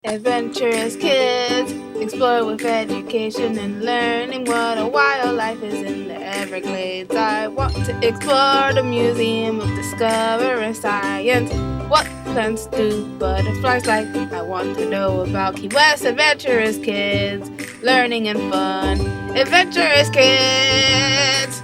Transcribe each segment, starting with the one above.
Adventurous kids, explore with education and learning what a wild life is in the Everglades. I want to explore the Museum of Discovering Science. What plants do butterflies like? I want to know about Key West Adventurous Kids, learning and fun. Adventurous Kids!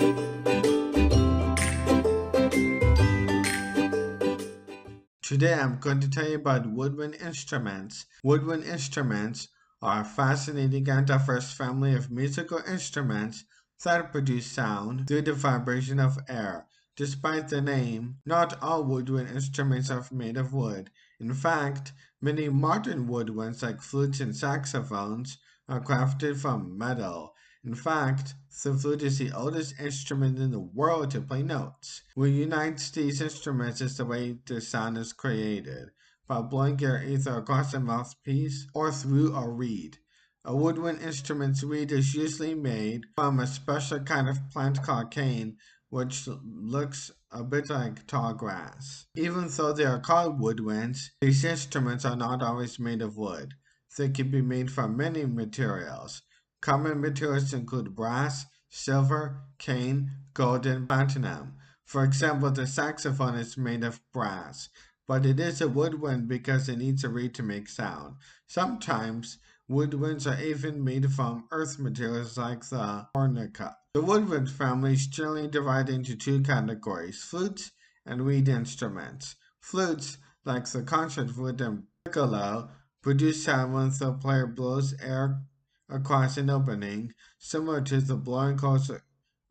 Today I'm going to tell you about woodwind instruments. Woodwind instruments are a fascinating and diverse family of musical instruments that produce sound through the vibration of air. Despite the name, not all woodwind instruments are made of wood. In fact, many modern woodwinds like flutes and saxophones are crafted from metal. In fact, the flute is the oldest instrument in the world to play notes. What unites these instruments is the way the sound is created, by blowing air either across a mouthpiece or through a reed. A woodwind instrument's reed is usually made from a special kind of plant called cane, which looks a bit like tall grass. Even though they are called woodwinds, these instruments are not always made of wood. They can be made from many materials. Common materials include brass, silver, cane, gold, and platinum. For example, the saxophone is made of brass, but it is a woodwind because it needs a reed to make sound. Sometimes, woodwinds are even made from earth materials like the cornucopia. The woodwind family is generally divided into two categories, flutes and reed instruments. Flutes, like the concert flute and piccolo, produce sound when the player blows air across an opening, similar to the blowing holes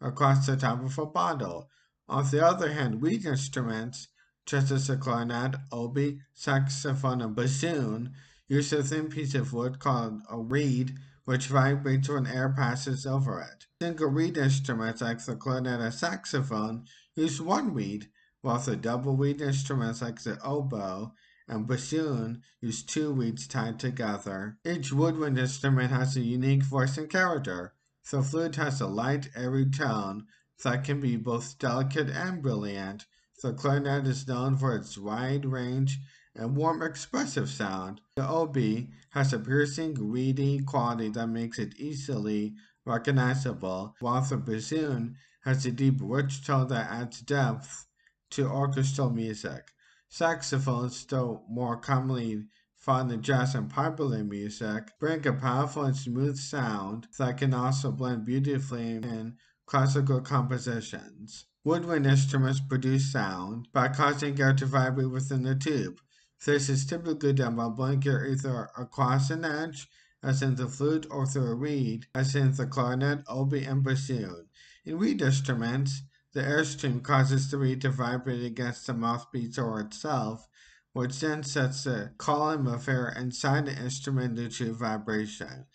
across the top of a bottle. On the other hand, reed instruments, such as the clarinet, oboe, saxophone, and bassoon, use a thin piece of wood called a reed, which vibrates when air passes over it. Single reed instruments like the clarinet and saxophone use one reed, while the double reed instruments like the oboe and bassoon use two reeds tied together. Each woodwind instrument has a unique voice and character. The flute has a light, airy tone that can be both delicate and brilliant. The clarinet is known for its wide range and warm, expressive sound. The oboe has a piercing, reedy quality that makes it easily recognizable, while the bassoon has a deep, rich tone that adds depth to orchestral music. Saxophones, though more commonly found in jazz and popular music, bring a powerful and smooth sound that can also blend beautifully in classical compositions. Woodwind instruments produce sound by causing air to vibrate within the tube. This is typically done by blowing air either across an edge, as in the flute, or through a reed, as in the clarinet, oboe, and bassoon. In reed instruments, the airstream causes the reed to vibrate against the mouthpiece or itself, which then sets the column of air inside the instrument into vibration.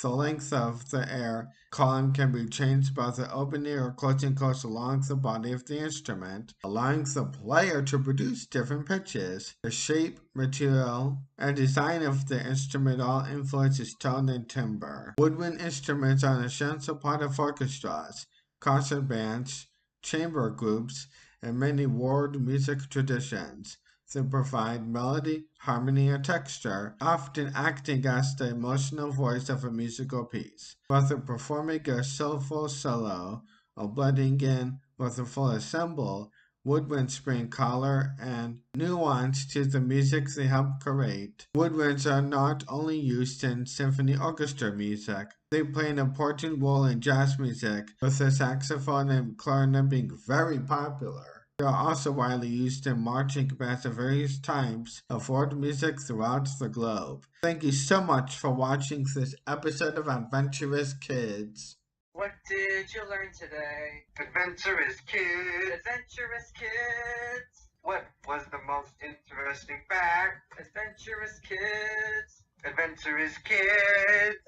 The length of the air column can be changed by the opening or closing close along the body of the instrument, allowing the player to produce different pitches. The shape, material, and design of the instrument all influence its tone and timbre. Woodwind instruments are an essential part of orchestras, concert bands, chamber groups, and many world music traditions. They provide melody, harmony, and texture, often acting as the emotional voice of a musical piece. Whether performing a soulful solo or blending in with a full ensemble, woodwinds bring color and nuance to the music they help create. Woodwinds are not only used in symphony orchestra music, they play an important role in jazz music, with the saxophone and clarinet being very popular. They are also widely used in marching bands of various types of world music throughout the globe. Thank you so much for watching this episode of Adventurous Kids. What did you learn today? Adventurous Kids! Adventurous Kids! What was the most interesting fact? Adventurous Kids! Adventurous Kids!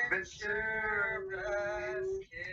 Adventurous Kids!